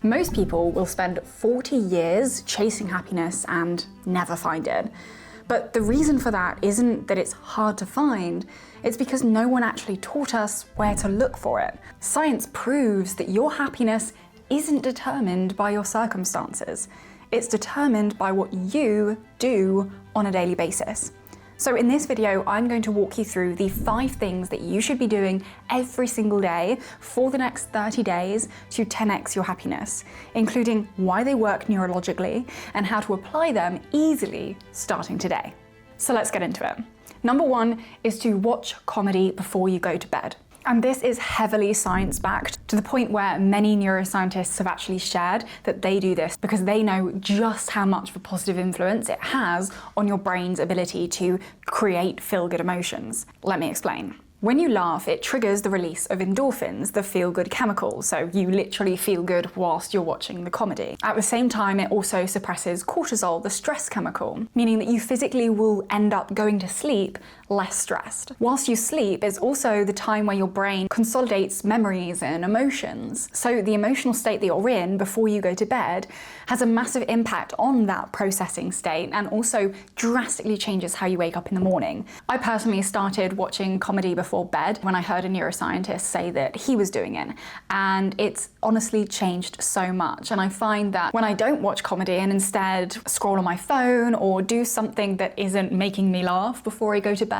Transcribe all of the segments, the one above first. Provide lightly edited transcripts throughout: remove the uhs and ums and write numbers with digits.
Most people will spend 40 years chasing happiness and never find it. But the reason for that isn't that it's hard to find, it's because no one actually taught us where to look for it. Science proves that your happiness isn't determined by your circumstances. It's determined by what you do on a daily basis. So in this video, I'm going to walk you through the 5 things that you should be doing every single day for the next 30 days to 10x your happiness, including why they work neurologically and how to apply them easily starting today. So let's get into it. Number 1 is to watch comedy before you go to bed. And this is heavily science-backed to the point where many neuroscientists have actually shared that they do this because they know just how much of a positive influence it has on your brain's ability to create feel-good emotions. Let me explain. When you laugh, it triggers the release of endorphins, the feel-good chemical, so you literally feel good whilst you're watching the comedy. At the same time, it also suppresses cortisol, the stress chemical, meaning that you physically will end up going to sleep less stressed. Whilst you sleep is also the time where your brain consolidates memories and emotions. So the emotional state that you're in before you go to bed has a massive impact on that processing state and also drastically changes how you wake up in the morning. I personally started watching comedy before bed when I heard a neuroscientist say that he was doing it, and it's honestly changed so much. And I find that when I don't watch comedy and instead scroll on my phone or do something that isn't making me laugh before I go to bed,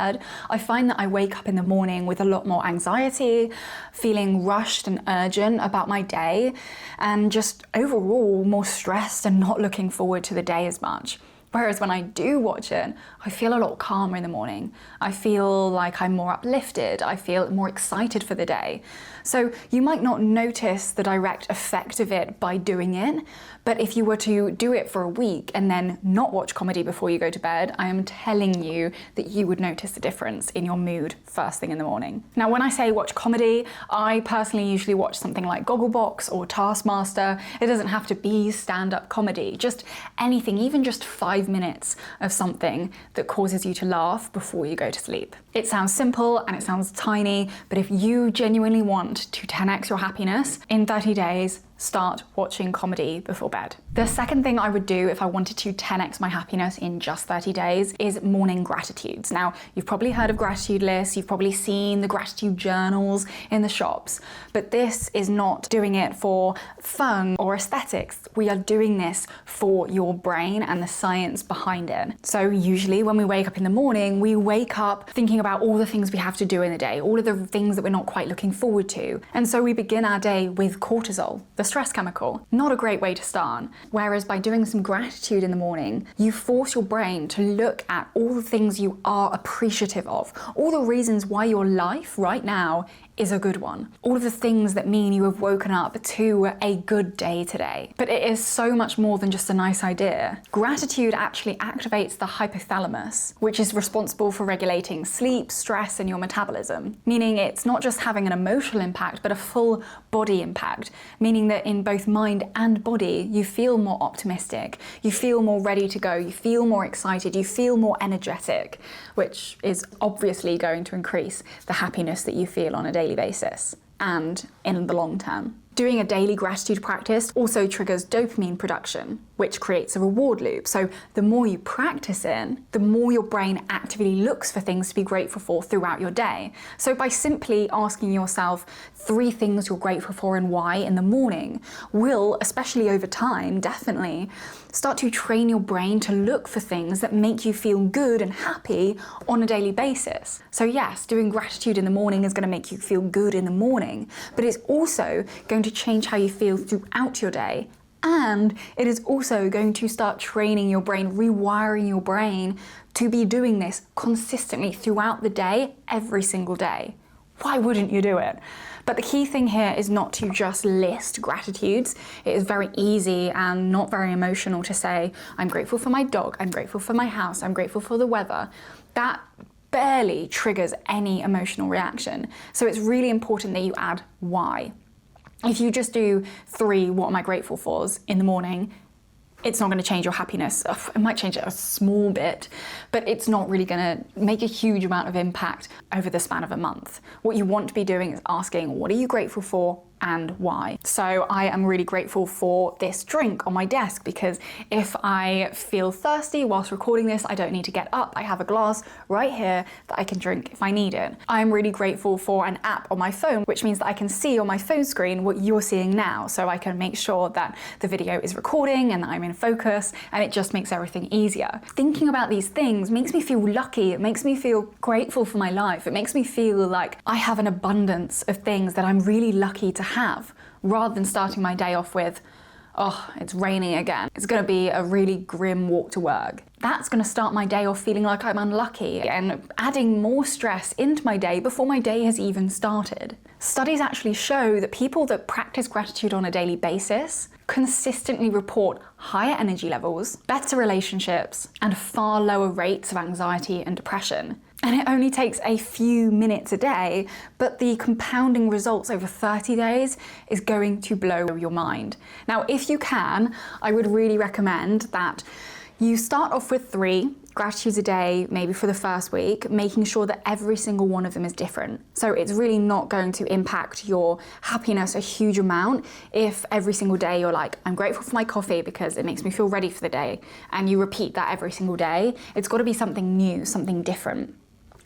I find that I wake up in the morning with a lot more anxiety, feeling rushed and urgent about my day, and just overall more stressed and not looking forward to the day as much. Whereas when I do watch it, I feel a lot calmer in the morning. I feel like I'm more uplifted. I feel more excited for the day. So you might not notice the direct effect of it by doing it, but if you were to do it for a week and then not watch comedy before you go to bed, I am telling you that you would notice the difference in your mood first thing in the morning. Now, when I say watch comedy, I personally usually watch something like Gogglebox or Taskmaster. It doesn't have to be stand-up comedy, just anything, even just 5 minutes of something that causes you to laugh before you go to sleep. It sounds simple and it sounds tiny, but if you genuinely want to 10x your happiness in 30 days, start watching comedy before bed. The second thing I would do if I wanted to 10x my happiness in just 30 days is morning gratitudes. Now, you've probably heard of gratitude lists, you've probably seen the gratitude journals in the shops, but this is not doing it for fun or aesthetics. We are doing this for your brain and the science behind it. So usually when we wake up in the morning, we wake up thinking about all the things we have to do in the day, all of the things that we're not quite looking forward to. And so we begin our day with cortisol, the stress chemical. Not a great way to start. Whereas by doing some gratitude in the morning, you force your brain to look at all the things you are appreciative of, all the reasons why your life right now is a good one. All of the things that mean you have woken up to a good day today. But it is so much more than just a nice idea. Gratitude actually activates the hypothalamus, which is responsible for regulating sleep, stress, and your metabolism. Meaning it's not just having an emotional impact, but a full body impact. Meaning that in both mind and body, you feel more optimistic, you feel more ready to go, you feel more excited, you feel more energetic, which is obviously going to increase the happiness that you feel on a daily basis and in the long term. Doing a daily gratitude practice also triggers dopamine production, which creates a reward loop. So the more you practice it, the more your brain actively looks for things to be grateful for throughout your day. So by simply asking yourself 3 things you're grateful for and why in the morning will, especially over time, definitely start to train your brain to look for things that make you feel good and happy on a daily basis. So yes, doing gratitude in the morning is going to make you feel good in the morning, but it's also going to change how you feel throughout your day. And it is also going to start training your brain, rewiring your brain to be doing this consistently throughout the day, every single day. Why wouldn't you do it? But the key thing here is not to just list gratitudes. It is very easy and not very emotional to say, I'm grateful for my dog, I'm grateful for my house, I'm grateful for the weather. That barely triggers any emotional reaction. So it's really important that you add why. If you just do 3 what am I grateful fors in the morning, it's not going to change your happiness. It might change it a small bit, but it's not really going to make a huge amount of impact over the span of a month. What you want to be doing is asking, what are you grateful for and why. So I am really grateful for this drink on my desk, because if I feel thirsty whilst recording this, I don't need to get up. I have a glass right here that I can drink if I need it. I'm really grateful for an app on my phone, which means that I can see on my phone screen what you're seeing now, so I can make sure that the video is recording and that I'm in focus, and it just makes everything easier. Thinking about these things makes me feel lucky. It makes me feel grateful for my life. It makes me feel like I have an abundance of things that I'm really lucky to have, rather than starting my day off with, oh, it's raining again. It's gonna be a really grim walk to work. That's gonna start my day off feeling like I'm unlucky and adding more stress into my day before my day has even started. Studies actually show that people that practice gratitude on a daily basis consistently report higher energy levels, better relationships, and far lower rates of anxiety and depression. And it only takes a few minutes a day, but the compounding results over 30 days is going to blow your mind. Now, if you can, I would really recommend that you start off with 3 gratitudes a day, maybe for the first week, making sure that every single one of them is different. So it's really not going to impact your happiness a huge amount if every single day you're like, I'm grateful for my coffee because it makes me feel ready for the day, and you repeat that every single day. It's got to be something new, something different.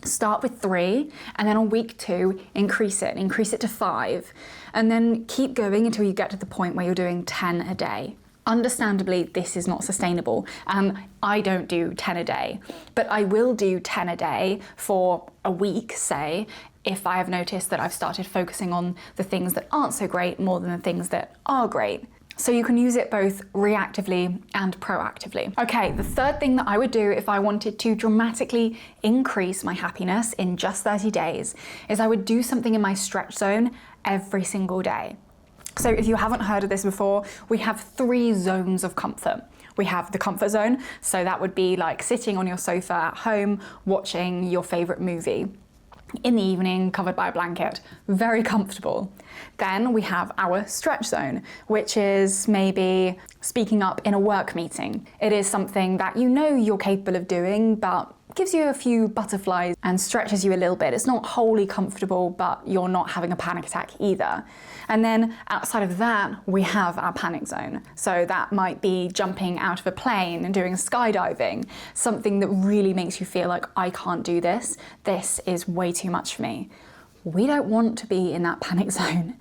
Start with 3, and then on week 2, increase it to 5, and then keep going until you get to the point where you're doing 10 a day. Understandably, this is not sustainable. I don't do 10 a day, but I will do 10 a day for a week, say, if I have noticed that I've started focusing on the things that aren't so great more than the things that are great. So you can use it both reactively and proactively. Okay, the third thing that I would do if I wanted to dramatically increase my happiness in just 30 days is I would do something in my stretch zone every single day. So if you haven't heard of this before, we have 3 zones of comfort. We have the comfort zone, so that would be like sitting on your sofa at home, watching your favorite movie in the evening, covered by a blanket, very comfortable. Then we have our stretch zone, which is maybe speaking up in a work meeting. It is something that you know you're capable of doing, but gives you a few butterflies and stretches you a little bit. It's not wholly comfortable, but you're not having a panic attack either. And then outside of that, we have our panic zone. So that might be jumping out of a plane and doing skydiving, something that really makes you feel like, I can't do this. This is way too much for me. We don't want to be in that panic zone,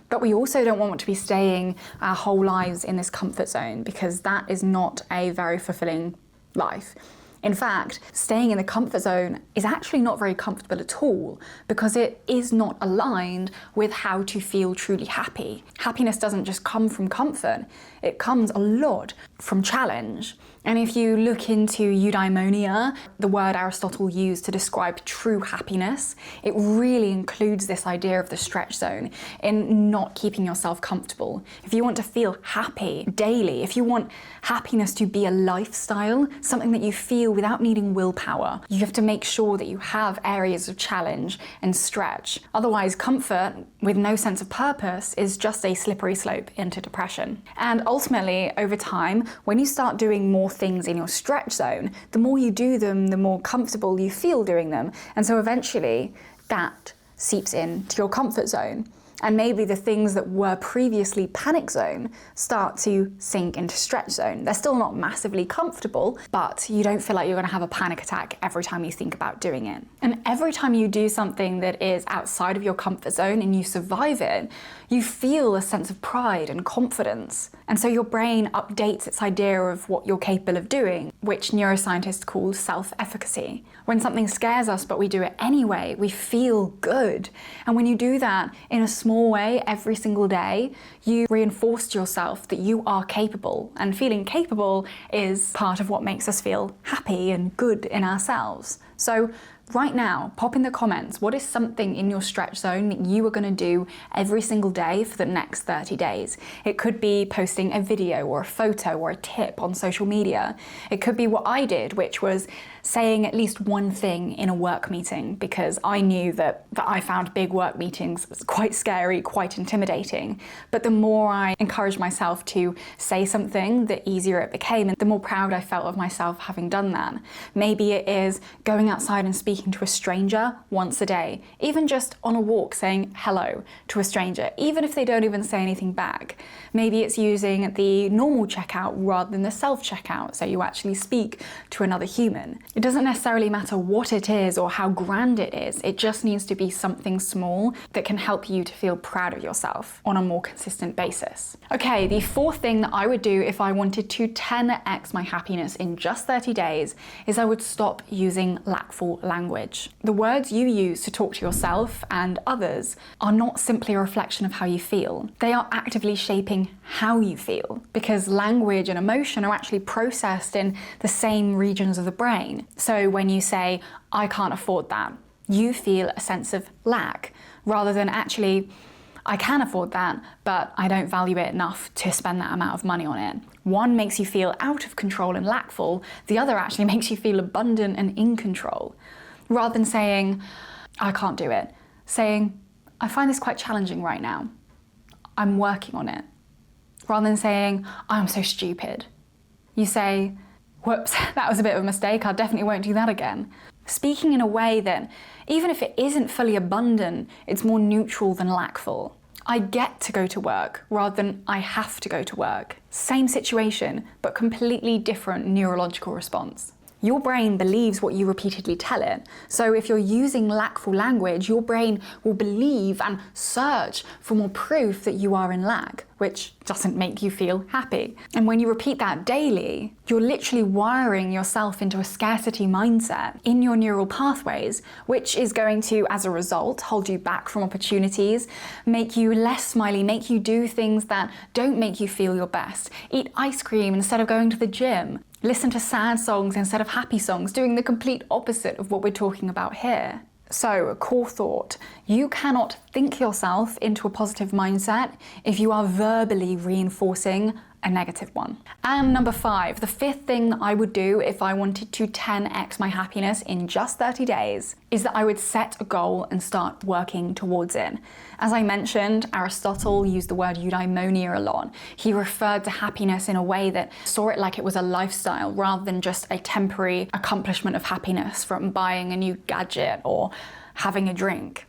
but we also don't want to be staying our whole lives in this comfort zone, because that is not a very fulfilling life. In fact, staying in the comfort zone is actually not very comfortable at all, because it is not aligned with how to feel truly happy. Happiness doesn't just come from comfort, it comes a lot from challenge. And if you look into eudaimonia, the word Aristotle used to describe true happiness, it really includes this idea of the stretch zone in not keeping yourself comfortable. If you want to feel happy daily, if you want happiness to be a lifestyle, something that you feel without needing willpower, you have to make sure that you have areas of challenge and stretch. Otherwise, comfort with no sense of purpose is just a slippery slope into depression. And ultimately, over time, when you start doing more things in your stretch zone, the more you do them, the more comfortable you feel doing them. And so eventually that seeps into your comfort zone. And maybe the things that were previously panic zone start to sink into stretch zone. They're still not massively comfortable, but you don't feel like you're going to have a panic attack every time you think about doing it. And every time you do something that is outside of your comfort zone and you survive it, you feel a sense of pride and confidence. And so your brain updates its idea of what you're capable of doing, which neuroscientists call self-efficacy. When something scares us but we do it anyway, we feel good. And when you do that in a small way every single day, you reinforce to yourself that you are capable. And feeling capable is part of what makes us feel happy and good in ourselves. So right now, pop in the comments, what is something in your stretch zone that you are going to do every single day for the next 30 days? It could be posting a video or a photo or a tip on social media. It could be what I did, which was saying at least one thing in a work meeting, because I knew that I found big work meetings quite scary, quite intimidating. But the more I encouraged myself to say something, the easier it became, and the more proud I felt of myself having done that. Maybe it is going outside and speaking to a stranger once a day, even just on a walk saying hello to a stranger, even if they don't even say anything back. Maybe it's using the normal checkout rather than the self-checkout, so you actually speak to another human. It doesn't necessarily matter what it is or how grand it is, it just needs to be something small that can help you to feel proud of yourself on a more consistent basis. Okay, the fourth thing that I would do if I wanted to 10x my happiness in just 30 days is I would stop using lackful language. The words you use to talk to yourself and others are not simply a reflection of how you feel. They are actively shaping how you feel, because language and emotion are actually processed in the same regions of the brain. So when you say, I can't afford that, you feel a sense of lack, rather than actually, I can afford that, but I don't value it enough to spend that amount of money on it. One makes you feel out of control and lackful, the other actually makes you feel abundant and in control. Rather than saying, I can't do it, saying, I find this quite challenging right now. I'm working on it. Rather than saying, I'm so stupid, you say, whoops, that was a bit of a mistake, I definitely won't do that again. Speaking in a way that, even if it isn't fully abundant, it's more neutral than lackful. I get to go to work rather than I have to go to work. Same situation, but completely different neurological response. Your brain believes what you repeatedly tell it. So if you're using lackful language, your brain will believe and search for more proof that you are in lack, which doesn't make you feel happy. And when you repeat that daily, you're literally wiring yourself into a scarcity mindset in your neural pathways, which is going to, as a result, hold you back from opportunities, make you less smiley, make you do things that don't make you feel your best, eat ice cream instead of going to the gym, listen to sad songs instead of happy songs, doing the complete opposite of what we're talking about here. So, a core thought, you cannot think yourself into a positive mindset if you are verbally reinforcing a negative one. And number 5, the fifth thing that I would do if I wanted to 10x my happiness in just 30 days is that I would set a goal and start working towards it. As I mentioned, Aristotle used the word eudaimonia a lot. He referred to happiness in a way that saw it like it was a lifestyle rather than just a temporary accomplishment of happiness from buying a new gadget or having a drink.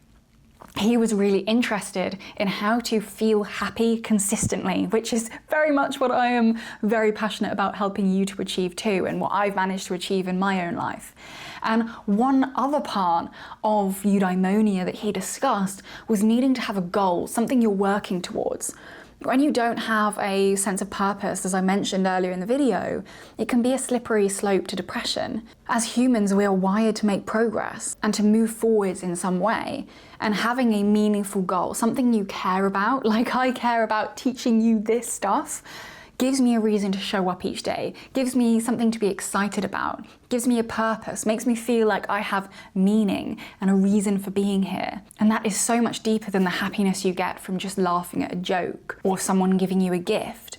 He was really interested in how to feel happy consistently, which is very much what I am very passionate about helping you to achieve too, and what I've managed to achieve in my own life. And one other part of eudaimonia that he discussed was needing to have a goal, something you're working towards. When you don't have a sense of purpose, as I mentioned earlier in the video, it can be a slippery slope to depression. As humans, we are wired to make progress and to move forwards in some way. And having a meaningful goal, something you care about, like I care about teaching you this stuff, gives me a reason to show up each day, gives me something to be excited about, gives me a purpose, makes me feel like I have meaning and a reason for being here. And that is so much deeper than the happiness you get from just laughing at a joke or someone giving you a gift.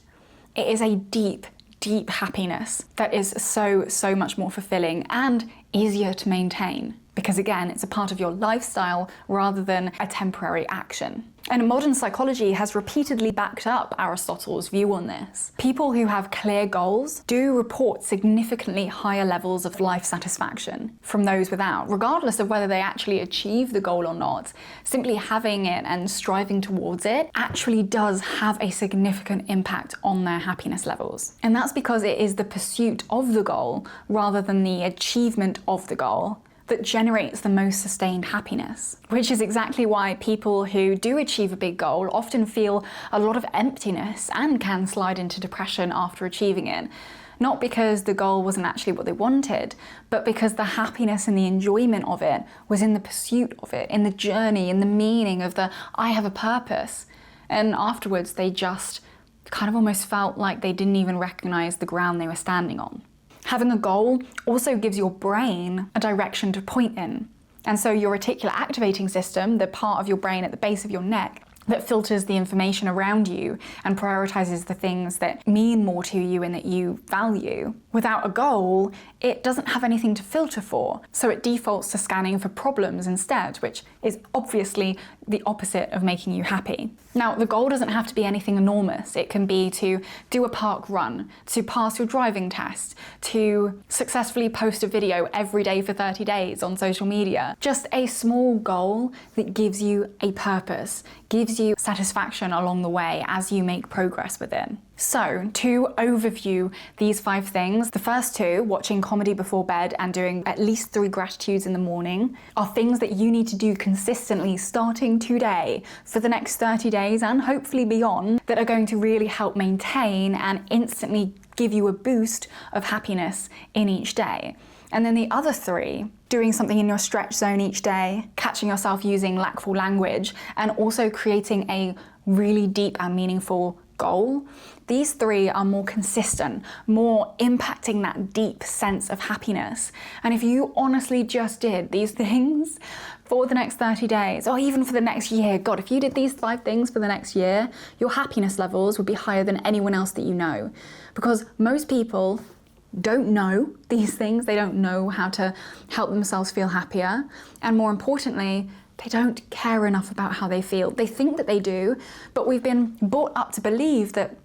It is a deep, deep happiness that is so much more fulfilling and easier to maintain. Because again, it's a part of your lifestyle rather than a temporary action. And modern psychology has repeatedly backed up Aristotle's view on this. People who have clear goals do report significantly higher levels of life satisfaction from those without, regardless of whether they actually achieve the goal or not. Simply having it and striving towards it actually does have a significant impact on their happiness levels. And that's because it is the pursuit of the goal rather than the achievement of the goal that generates the most sustained happiness, which is exactly why people who do achieve a big goal often feel a lot of emptiness and can slide into depression after achieving it. Not because the goal wasn't actually what they wanted, but because the happiness and the enjoyment of it was in the pursuit of it, in the journey, in the meaning of the, I have a purpose. And afterwards, they just kind of almost felt like they didn't even recognize the ground they were standing on. Having a goal also gives your brain a direction to point in. And so your reticular activating system, the part of your brain at the base of your neck, that filters the information around you and prioritizes the things that mean more to you and that you value. Without a goal, it doesn't have anything to filter for, so it defaults to scanning for problems instead, which is obviously the opposite of making you happy. Now, the goal doesn't have to be anything enormous. It can be to do a park run, to pass your driving test, to successfully post a video every day for 30 days on social media. Just a small goal that gives you a purpose, gives you satisfaction along the way as you make progress with it. So, to overview these 5 things, the first 2, watching comedy before bed and doing at least 3 gratitudes in the morning, are things that you need to do consistently starting today for the next 30 days and hopefully beyond, that are going to really help maintain and instantly give you a boost of happiness in each day. And then the other 3, doing something in your stretch zone each day, catching yourself using lackful language, and also creating a really deep and meaningful goal. These 3 are more consistent, more impacting that deep sense of happiness. And if you honestly just did these things for the next 30 days, or even for the next year, God, if you did these 5 things for the next year, your happiness levels would be higher than anyone else that you know. Because most people don't know these things, they don't know how to help themselves feel happier, and more importantly, they don't care enough about how they feel. They think that they do, but we've been brought up to believe that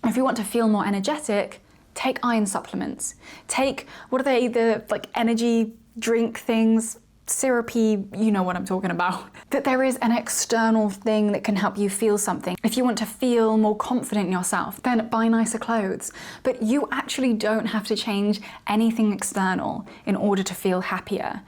if you want to feel more energetic, take iron supplements. Take, what are they, the energy drink things, syrupy, you know what I'm talking about. That there is an external thing that can help you feel something. If you want to feel more confident in yourself, then buy nicer clothes. But you actually don't have to change anything external in order to feel happier.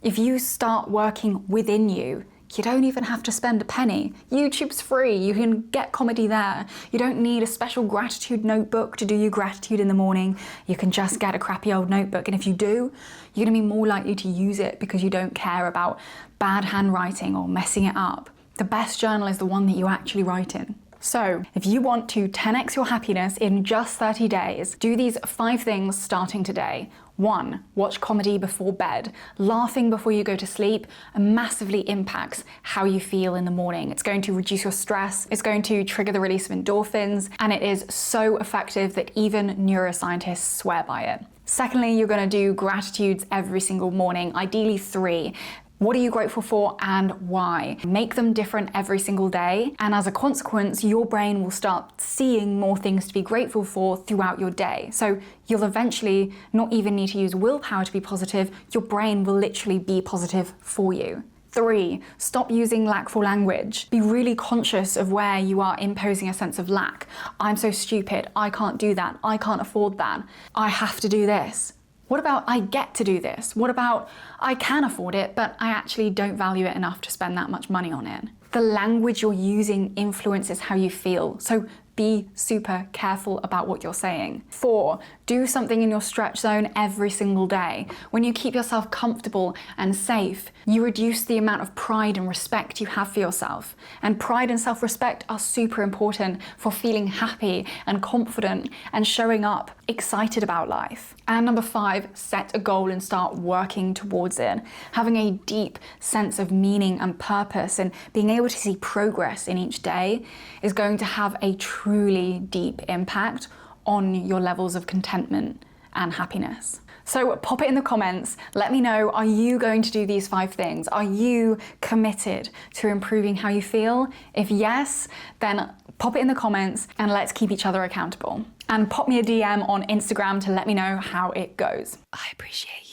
If you start working within you, you don't even have to spend a penny. YouTube's free, you can get comedy there. You don't need a special gratitude notebook to do your gratitude in the morning. You can just get a crappy old notebook, and if you do, you're gonna be more likely to use it because you don't care about bad handwriting or messing it up. The best journal is the one that you actually write in. So, if you want to 10x your happiness in just 30 days, do these 5 things starting today. 1, watch comedy before bed. Laughing before you go to sleep massively impacts how you feel in the morning. It's going to reduce your stress, it's going to trigger the release of endorphins, and it is so effective that even neuroscientists swear by it. Secondly, you're going to do gratitudes every single morning, ideally 3. What are you grateful for and why? Make them different every single day, and as a consequence, your brain will start seeing more things to be grateful for throughout your day. So you'll eventually not even need to use willpower to be positive, your brain will literally be positive for you. 3, stop using lackful language. Be really conscious of where you are imposing a sense of lack. I'm so stupid, I can't do that, I can't afford that, I have to do this. What about I get to do this? What about I can afford it, but I actually don't value it enough to spend that much money on it? The language you're using influences how you feel, so be super careful about what you're saying. 4, do something in your stretch zone every single day. When you keep yourself comfortable and safe, you reduce the amount of pride and respect you have for yourself. And pride and self-respect are super important for feeling happy and confident and showing up excited about life. And number 5, set a goal and start working towards it. Having a deep sense of meaning and purpose and being able to see progress in each day is going to have a truly deep impact on your levels of contentment and happiness. So pop it in the comments, let me know, are you going to do these 5 things? Are you committed to improving how you feel? If yes, then pop it in the comments and let's keep each other accountable. And pop me a DM on Instagram to let me know how it goes. I appreciate you.